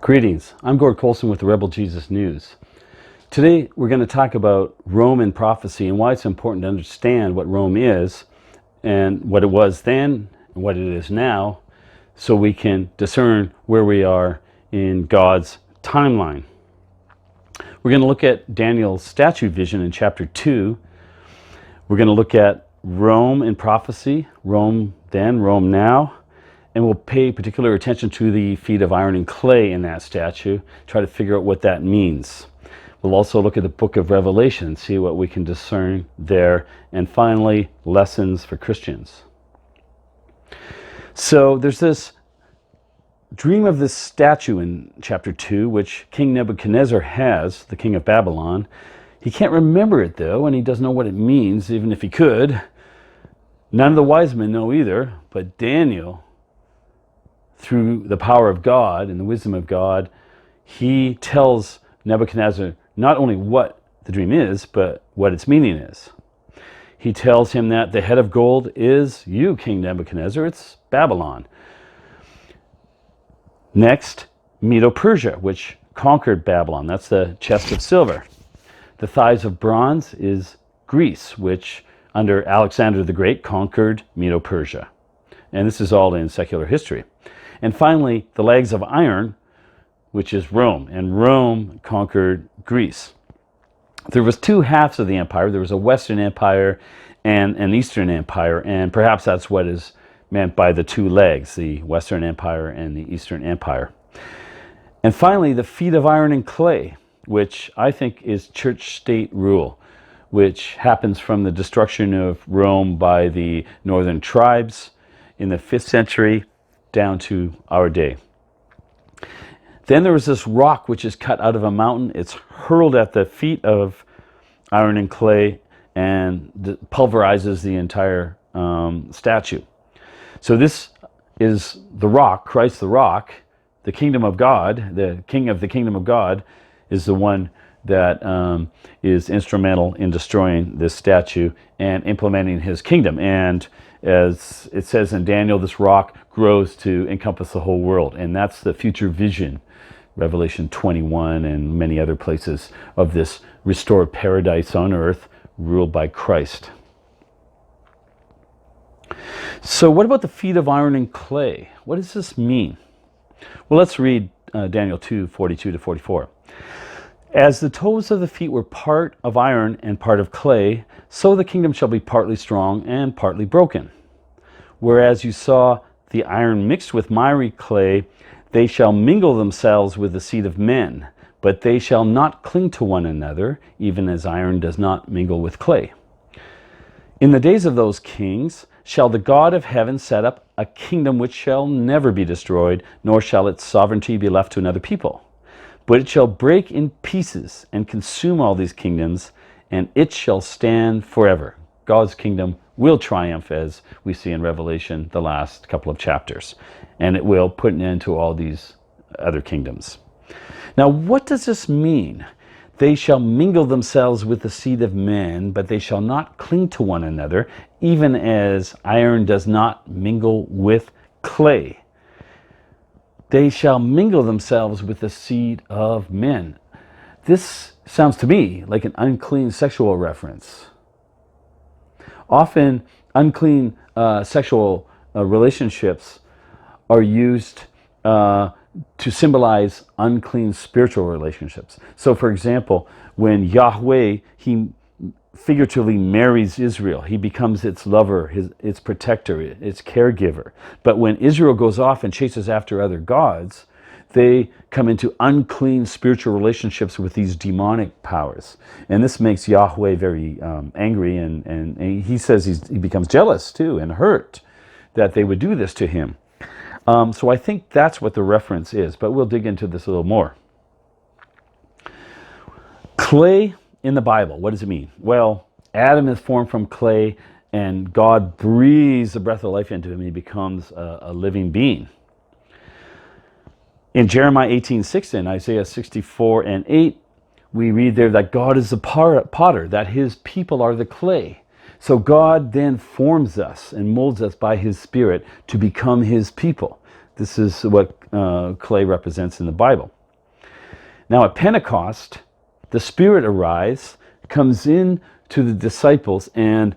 Greetings, I'm Gord Colson with the Rebel Jesus News. Today we're going to talk about Rome and prophecy and why it's important to understand what Rome is and what it was then and what it is now, so we can discern where we are in God's timeline. We're going to look at Daniel's statue vision in chapter 2. We're going to look at Rome and prophecy, Rome then, Rome now. And we'll pay particular attention to the feet of iron and clay in that statue, try to figure out what that means. We'll also look at the book of Revelation and see what we can discern there. And finally, lessons for Christians. So there's this dream of this statue in chapter 2, which King Nebuchadnezzar has, the king of Babylon. He can't remember it though, and he doesn't know what it means, even if he could. None of the wise men know either, but Daniel, through the power of God and the wisdom of God, he tells Nebuchadnezzar not only what the dream is, but what its meaning is. He tells him that the head of gold is you, King Nebuchadnezzar. It's Babylon. Next, Medo-Persia, which conquered Babylon. That's the chest of silver. The thighs of bronze is Greece, which under Alexander the Great conquered Medo-Persia. And this is all in secular history. And finally, the legs of iron, which is Rome. And Rome conquered Greece. There was two halves of the empire. There was a Western Empire and an Eastern Empire. And perhaps that's what is meant by the two legs, the Western Empire and the Eastern Empire. And finally, the feet of iron and clay, which I think is church-state rule, which happens from the destruction of Rome by the northern tribes in the 5th century down to our day. Then there was this rock which is cut out of a mountain. It's hurled at the feet of iron and clay and pulverizes the entire statue. So this is the rock, Christ the rock, the kingdom of God, the king of the kingdom of God is the one that is instrumental in destroying this statue and implementing his kingdom. And as it says in Daniel, this rock grows to encompass the whole world. And that's the future vision, Revelation 21 and many other places, of this restored paradise on earth ruled by Christ. So what about the feet of iron and clay? What does this mean? Well, let's read Daniel 2:42-44. As the toes of the feet were part of iron and part of clay, so the kingdom shall be partly strong and partly broken. Whereas you saw the iron mixed with miry clay, they shall mingle themselves with the seed of men, but they shall not cling to one another, even as iron does not mingle with clay. In the days of those kings shall the God of heaven set up a kingdom which shall never be destroyed, nor shall its sovereignty be left to another people. But it shall break in pieces and consume all these kingdoms, and it shall stand forever. God's kingdom will triumph, as we see in Revelation, the last couple of chapters. And it will put an end to all these other kingdoms. Now, what does this mean? They shall mingle themselves with the seed of men, but they shall not cling to one another, even as iron does not mingle with clay. They shall mingle themselves with the seed of men. This sounds to me like an unclean sexual reference. Often, unclean sexual relationships are used to symbolize unclean spiritual relationships. So, for example, when Yahweh, he figuratively marries Israel, he becomes its lover, its protector, its caregiver. But when Israel goes off and chases after other gods, they come into unclean spiritual relationships with these demonic powers. And this makes Yahweh very angry, and he says he becomes jealous too and hurt that they would do this to him. So I think that's what the reference is, but we'll dig into this a little more. Clay in the Bible, what does it mean? Well, Adam is formed from clay, and God breathes the breath of life into him, and he becomes a living being. In Jeremiah 18:6 and Isaiah 64:8, we read there that God is the potter, that his people are the clay. So God then forms us and molds us by his Spirit to become his people. This is what clay represents in the Bible. Now at Pentecost, the Spirit arrives, comes in to the disciples, and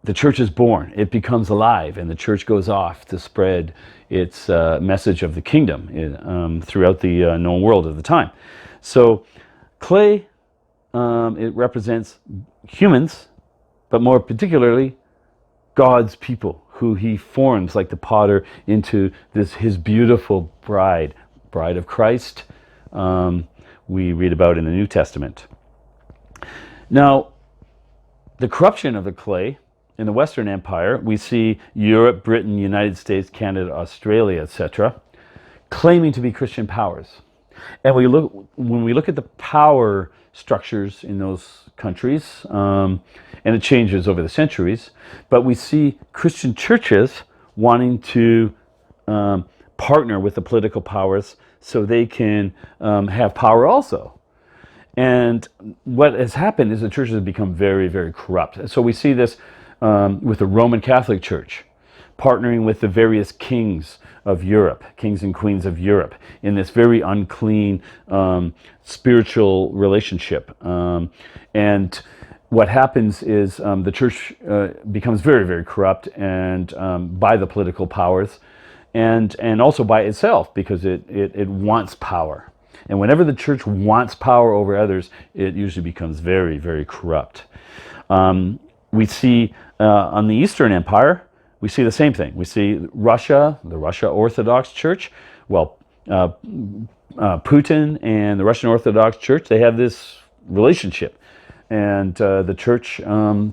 the church is born. It becomes alive, and the church goes off to spread its message of the kingdom throughout the known world at the time. So clay, it represents humans, but more particularly God's people, who he forms like the potter into his beautiful bride of Christ, we read about in the New Testament. Now, the corruption of the clay in the Western Empire, we see Europe, Britain, United States, Canada, Australia, etc., claiming to be Christian powers. And when we look at the power structures in those countries, and it changes over the centuries, but we see Christian churches wanting to partner with the political powers so they can have power also. And what has happened is the churches have become very, very corrupt. So we see this with the Roman Catholic Church partnering with the various kings of Europe, kings and queens of Europe, in this very unclean spiritual relationship. And what happens is the church becomes very, very corrupt, and by the political powers, and also by itself, because it wants power. And whenever the church wants power over others, it usually becomes very, very corrupt. We see on the Eastern Empire, we see the same thing. We see Russia, the Russia Orthodox Church. Well, Putin and the Russian Orthodox Church, they have this relationship. And the church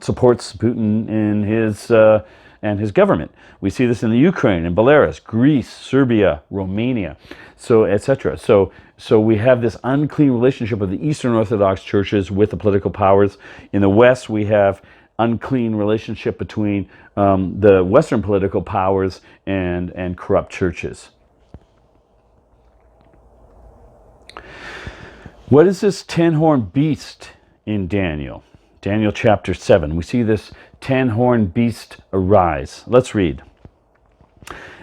supports Putin in his government. We see this in the Ukraine, in Belarus, Greece, Serbia, Romania, so etc. So we have this unclean relationship of the Eastern Orthodox churches with the political powers. In the West, we have unclean relationship between the Western political powers and corrupt churches. What is this 10-horned beast in Daniel? Daniel chapter 7. We see this 10-horned beast arise. Let's read.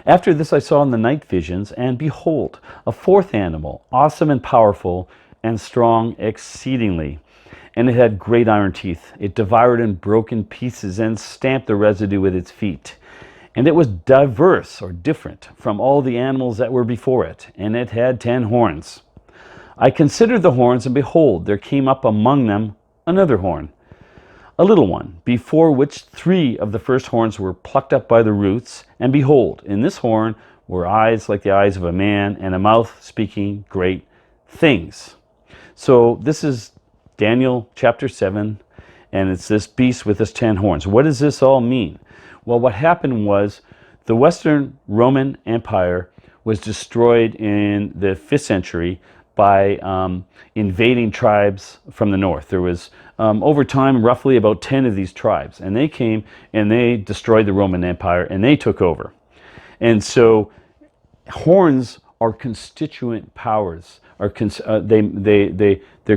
After this I saw in the night visions, and behold, a fourth animal, awesome and powerful and strong exceedingly. And it had great iron teeth. It devoured and broke in pieces and stamped the residue with its feet. And it was diverse or different from all the animals that were before it. And it had 10 horns. I considered the horns, and behold, there came up among them another horn, a little one, before which 3 of the first horns were plucked up by the roots. And behold, in this horn were eyes like the eyes of a man, and a mouth speaking great things. So this is Daniel chapter 7, and it's this beast with his 10 horns. What does this all mean? Well, what happened was the Western Roman Empire was destroyed in the 5th century by invading tribes from the north. There was, over time, roughly about 10 of these tribes, and they came and they destroyed the Roman Empire, and they took over. And so horns are constituent powers. They're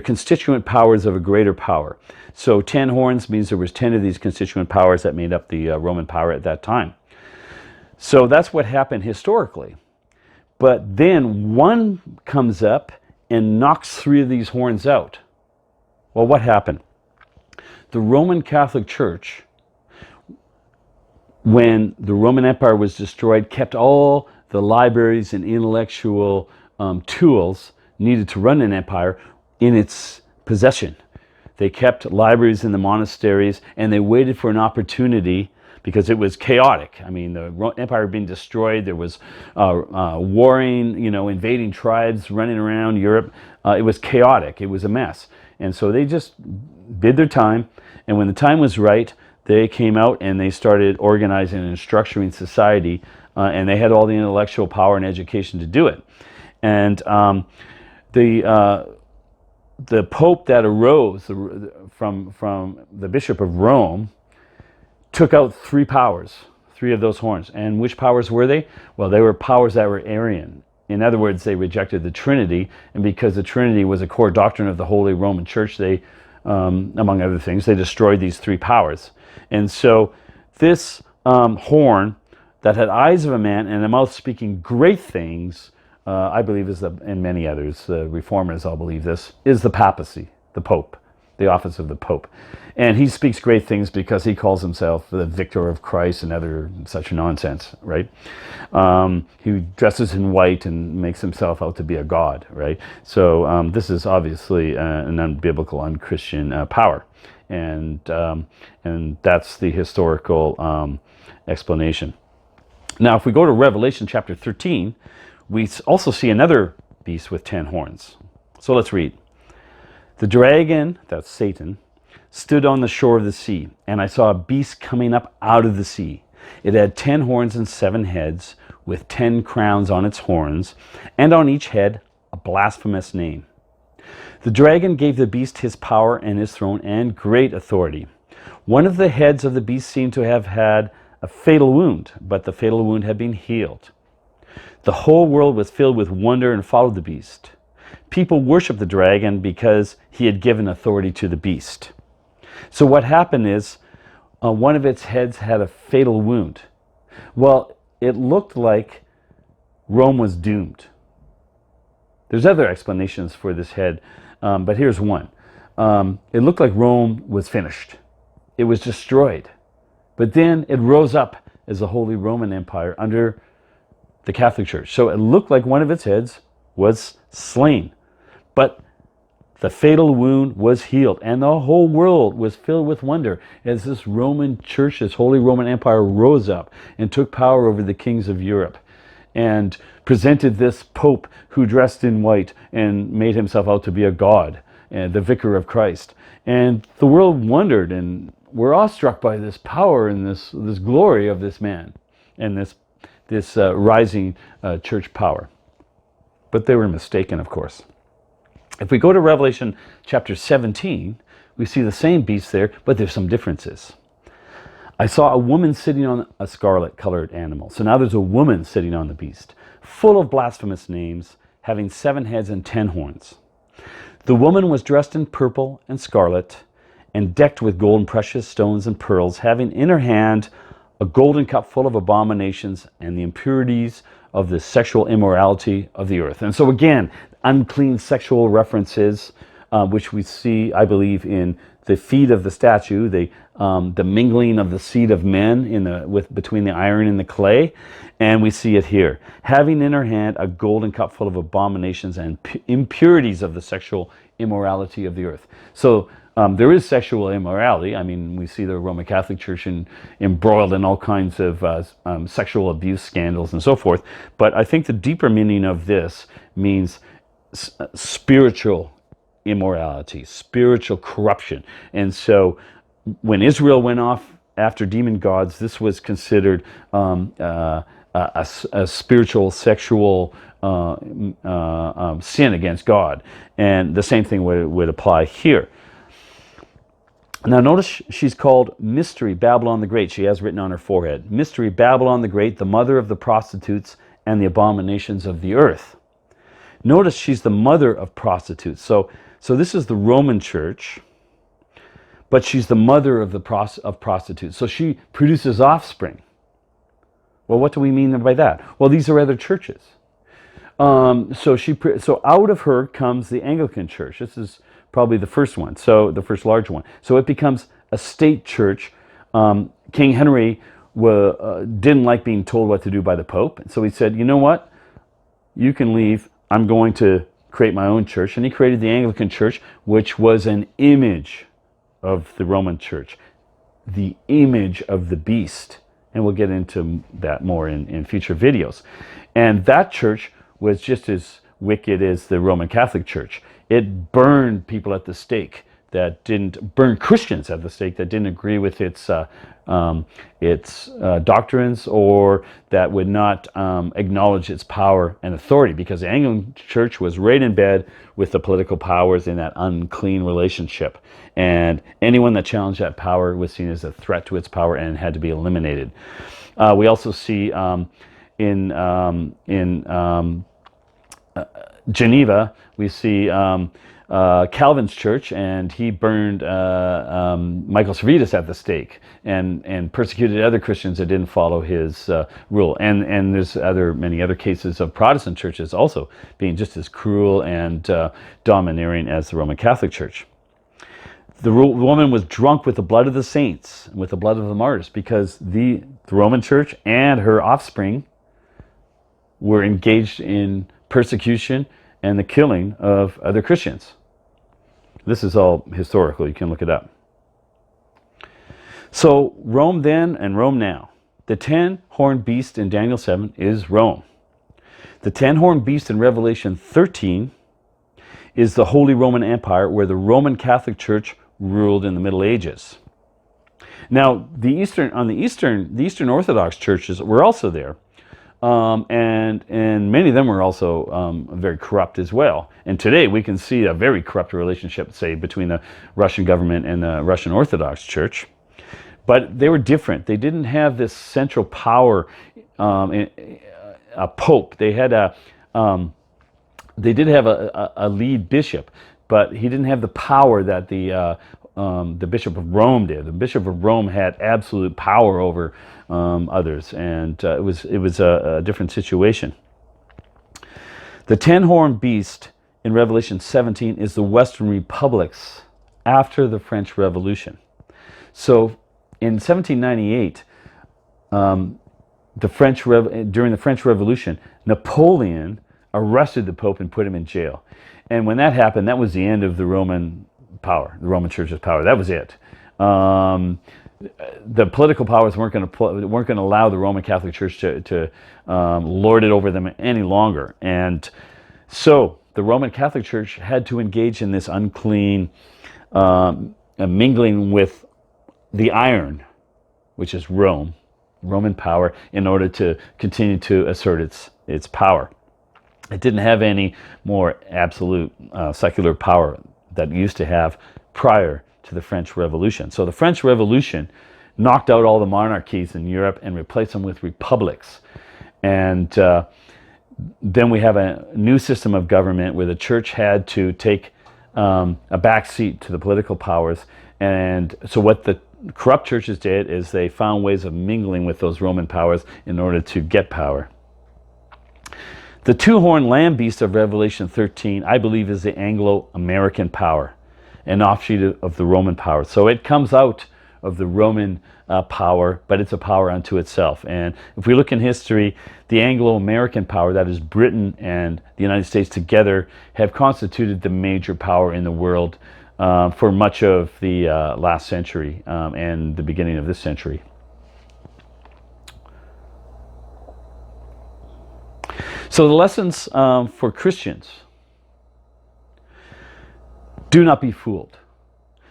constituent powers of a greater power. So 10 horns means there was 10 of these constituent powers that made up the Roman power at that time. So that's what happened historically. But then one comes up and knocks 3 of these horns out. Well, what happened? The Roman Catholic Church, when the Roman Empire was destroyed, kept all the libraries and intellectual tools needed to run an empire in its possession. They kept libraries in the monasteries, and they waited for an opportunity, because it was chaotic. I mean, the empire had been destroyed. There was warring, invading tribes running around Europe. It was chaotic. It was a mess. And so they just did their time, and when the time was right, they came out and they started organizing and structuring society, and they had all the intellectual power and education to do it. And the Pope that arose from the Bishop of Rome took out 3 powers, 3 of those horns. And which powers were they? Well, they were powers that were Arian. In other words, they rejected the Trinity, and because the Trinity was a core doctrine of the Holy Roman Church, they, among other things, they destroyed these 3 powers. And so this horn that had eyes of a man and a mouth speaking great things, I believe is and many others, reformers all believe this, is the papacy, the Pope, the office of the Pope. And he speaks great things because he calls himself the victor of Christ and other such nonsense, right? He dresses in white and makes himself out to be a god, right? So this is obviously an unbiblical, unchristian power. And that's the historical explanation. Now, if we go to Revelation chapter 13, we also see another beast with 10 horns. So let's read. The dragon, that's Satan, stood on the shore of the sea, and I saw a beast coming up out of the sea. It had 10 horns and 7 heads, with 10 crowns on its horns, and on each head a blasphemous name. The dragon gave the beast his power and his throne and great authority. One of the heads of the beast seemed to have had a fatal wound, but the fatal wound had been healed. The whole world was filled with wonder and followed the beast. People worshiped the dragon because he had given authority to the beast. So what happened is one of its heads had a fatal wound. Well, it looked like Rome was doomed. There's other explanations for this head, but here's one. It looked like Rome was finished. It was destroyed. But then it rose up as the Holy Roman Empire under the Catholic Church. So it looked like one of its heads was slain. But the fatal wound was healed, and the whole world was filled with wonder as this Roman Church, this Holy Roman Empire, rose up and took power over the kings of Europe and presented this Pope who dressed in white and made himself out to be a god, and the vicar of Christ. And the world wondered and were awestruck by this power and this glory of this man and this rising church power. But they were mistaken, of course. If we go to Revelation chapter 17, we see the same beast there, but there's some differences. I saw a woman sitting on a scarlet-colored animal. So now there's a woman sitting on the beast, full of blasphemous names, having 7 heads and 10 horns. The woman was dressed in purple and scarlet, and decked with gold and precious stones and pearls, having in her hand a golden cup full of abominations and the impurities of the sexual immorality of the earth. And so again, unclean sexual references, which we see, I believe, in the feet of the statue, the mingling of the seed of men between the iron and the clay, and we see it here. Having in her hand a golden cup full of abominations and impurities of the sexual immorality of the earth. So there is sexual immorality. I mean, we see the Roman Catholic Church embroiled in all kinds of sexual abuse scandals and so forth. But I think the deeper meaning of this means spiritual immorality, spiritual corruption. And so when Israel went off after demon gods, this was considered a spiritual, sexual sin against God. And the same thing would apply here. Now notice she's called Mystery Babylon the Great. She has written on her forehead, Mystery Babylon the Great, the mother of the prostitutes and the abominations of the earth. Notice she's the mother of prostitutes. So this is the Roman Church, but she's the mother of prostitutes. So she produces offspring. Well, what do we mean by that? Well, these are other churches. So out of her comes the Anglican Church. This is probably the first one, so the first large one. So it becomes a state church. King Henry didn't like being told what to do by the Pope, so he said, you know what, you can leave, I'm going to create my own church. And he created the Anglican Church, which was an image of the Roman Church, the image of the beast. And we'll get into that more in future videos. And that church was just as wicked as the Roman Catholic Church. It burned people at the stake that didn't burn Christians at the stake that didn't agree with its doctrines, or that would not acknowledge its power and authority, because the Anglican Church was right in bed with the political powers in that unclean relationship, and anyone that challenged that power was seen as a threat to its power and had to be eliminated. We also see in Geneva, we see Calvin's church, and he burned Michael Servetus at the stake, and persecuted other Christians that didn't follow his rule. And there's many other cases of Protestant churches also being just as cruel and domineering as the Roman Catholic Church. The woman was drunk with the blood of the saints, and with the blood of the martyrs, because the Roman Church and her offspring were engaged in persecution and the killing of other Christians. This is all historical. You can look it up. So Rome then and Rome now. The 10-horned beast in Daniel 7 is Rome. The 10-horned beast in Revelation 13 is the Holy Roman Empire, where the Roman Catholic Church ruled in the Middle Ages. Now, the Eastern Orthodox churches were also there. And many of them were also very corrupt as well. And today we can see a very corrupt relationship, say, between the Russian government and the Russian Orthodox Church. But they were different. They didn't have this central power, a pope. They had they did have a lead bishop, but he didn't have the power that the Bishop of Rome did. The Bishop of Rome had absolute power over others, and it was a different situation. The 10-horned beast in Revelation 17 is the Western republics after the French Revolution. So in 1798, during the French Revolution, Napoleon arrested the Pope and put him in jail. And when that happened, that was the end of the Roman power, the Roman Church's power. That was it. The political powers weren't going to allow the Roman Catholic Church to lord it over them any longer. And so the Roman Catholic Church had to engage in this unclean mingling with the iron, which is Rome, Roman power, in order to continue to assert its power. It didn't have any more absolute secular power that it used to have prior to the French Revolution. So the French Revolution knocked out all the monarchies in Europe and replaced them with republics. And then we have a new system of government where the church had to take a back seat to the political powers. And so what the corrupt churches did is they found ways of mingling with those Roman powers in order to get power. The two-horned lamb beast of Revelation 13, I believe, is the Anglo-American power, an offshoot of the Roman power. So it comes out of the Roman power, but it's a power unto itself. And if we look in history, the Anglo-American power, that is Britain and the United States together, have constituted the major power in the world for much of the last century and the beginning of this century. So the lessons for Christians: do not be fooled.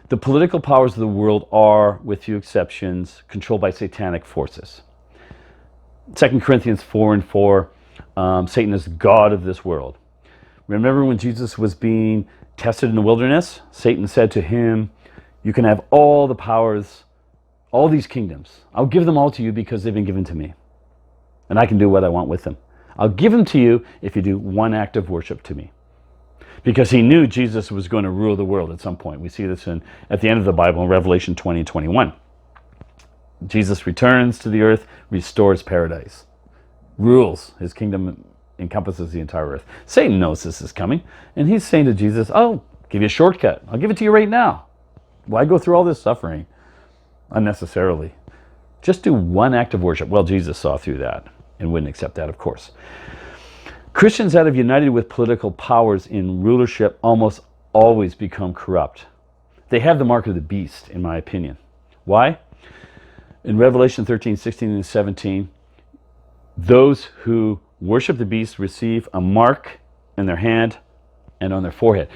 The political powers of the world are, with few exceptions, controlled by satanic forces. 2 Corinthians 4:4, Satan is the god of this world. Remember when Jesus was being tested in the wilderness? Satan said to him, "You can have all the powers, all these kingdoms. I'll give them all to you because they've been given to me. And I can do what I want with them. I'll give them to you if you do one act of worship to me." Because he knew Jesus was going to rule the world at some point. We see this at the end of the Bible in Revelation 20 and 21. Jesus returns to the earth, restores paradise, rules. His kingdom encompasses the entire earth. Satan knows this is coming, and he's saying to Jesus, "I'll give you a shortcut. I'll give it to you right now. Why go through all this suffering unnecessarily? Just do one act of worship." Well, Jesus saw through that and wouldn't accept that, of course. Christians that have united with political powers in rulership almost always become corrupt. They have the mark of the beast, in my opinion. Why? In Revelation 13, 16, and 17, those who worship the beast receive a mark in their hand and on their forehead.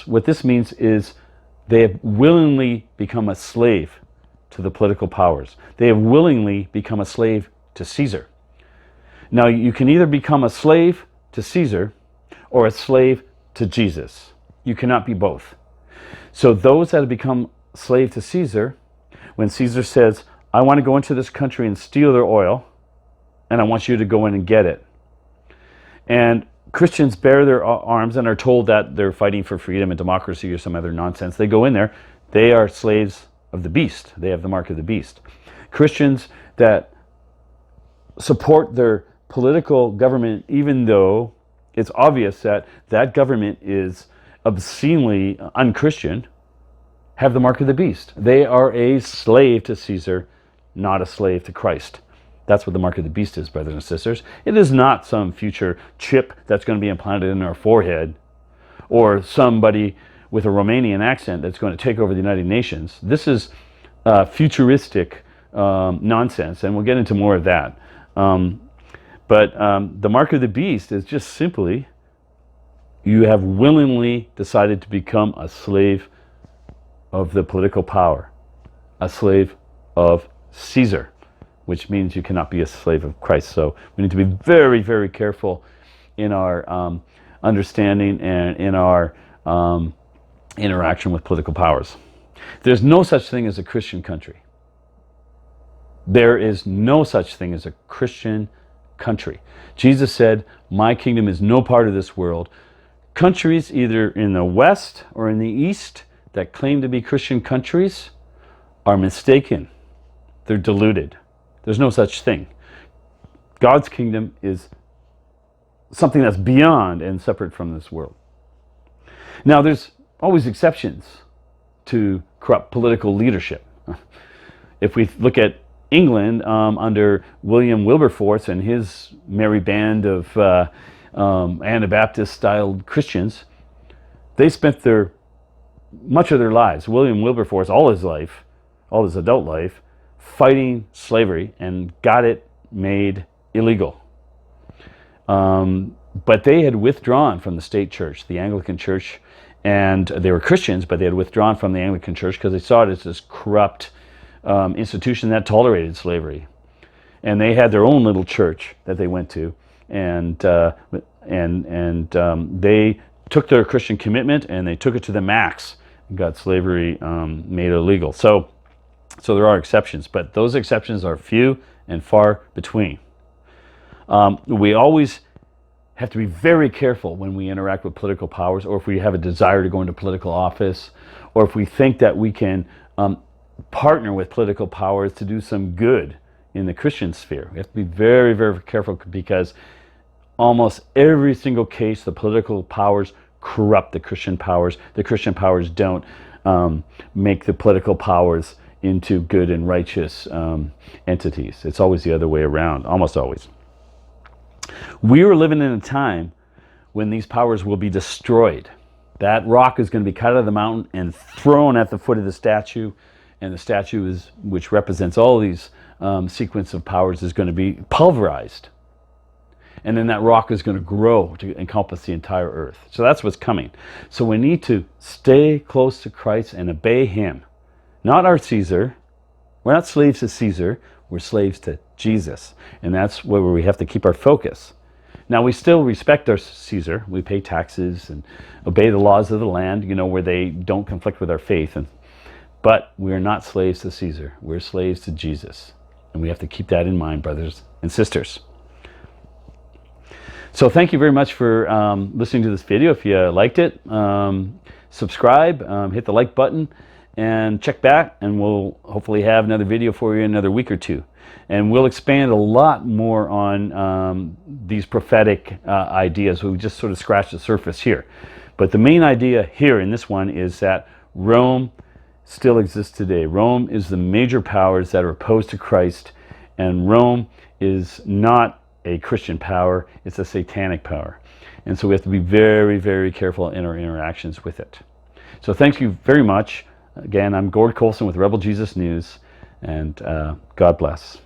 What this means is they have willingly become a slave to the political powers. They have willingly become a slave to Caesar. Now, you can either become a slave to Caesar or a slave to Jesus. You cannot be both. So those that have become slave to Caesar, when Caesar says, "I want to go into this country and steal their oil, and I want you to go in and get it," and Christians bear their arms and are told that they're fighting for freedom and democracy or some other nonsense. They go in there, they are slaves of the beast. They have the mark of the beast. Christians that support their political government, even though it's obvious that that government is obscenely unchristian, have the mark of the beast. They are a slave to Caesar, not a slave to Christ. That's what the mark of the beast is, brothers and sisters. It is not some future chip that's going to be implanted in our forehead, or somebody with a Romanian accent that's going to take over the United Nations. This is futuristic nonsense, and we'll get into more of that. But the mark of the beast is just simply, you have willingly decided to become a slave of the political power, a slave of Caesar, which means you cannot be a slave of Christ. So we need to be very, very careful in our understanding and in our interaction with political powers. There's no such thing as a Christian country. There is no such thing as a Christian country. Jesus said, "My kingdom is no part of this world." Countries either in the West or in the East that claim to be Christian countries are mistaken. They're deluded. There's no such thing. God's kingdom is something that's beyond and separate from this world. Now, there's always exceptions to corrupt political leadership. If we look at England under William Wilberforce and his merry band of Anabaptist-styled Christians, they spent much of their lives, William Wilberforce, all his life, all his adult life, fighting slavery and got it made illegal. But they had withdrawn from the state church, the Anglican church, and they were Christians, but they had withdrawn from the Anglican church because they saw it as this corrupt institution that tolerated slavery. And they had their own little church that they went to, and they took their Christian commitment and they took it to the max and got slavery made illegal. So there are exceptions, but those exceptions are few and far between. We always have to be very careful when we interact with political powers, or if we have a desire to go into political office, or if we think that we can partner with political powers to do some good in the Christian sphere. We have to be very, very careful, because almost every single case, the political powers corrupt the Christian powers. The Christian powers don't make the political powers into good and righteous entities. It's always the other way around, almost always. We are living in a time when these powers will be destroyed. That rock is going to be cut out of the mountain and thrown at the foot of the statue, and the statue, which represents all these sequence of powers, is going to be pulverized. And then that rock is going to grow to encompass the entire earth. So that's what's coming. So we need to stay close to Christ and obey him. Not our Caesar. We're not slaves to Caesar. We're slaves to Jesus. And that's where we have to keep our focus. Now, we still respect our Caesar. We pay taxes and obey the laws of the land, where they don't conflict with our faith. But we're not slaves to Caesar. We're slaves to Jesus. And we have to keep that in mind, brothers and sisters. So thank you very much for listening to this video. If you liked it, subscribe, hit the like button, and check back, and we'll hopefully have another video for you in another week or two. And we'll expand a lot more on these prophetic ideas. We just sort of scratched the surface here. But the main idea here in this one is that Rome still exists today. Rome is the major powers that are opposed to Christ, and Rome is not a Christian power, it's a satanic power. And so we have to be very, very careful in our interactions with it. So thank you very much. Again, I'm Gord Colson with Rebel Jesus News, and God bless.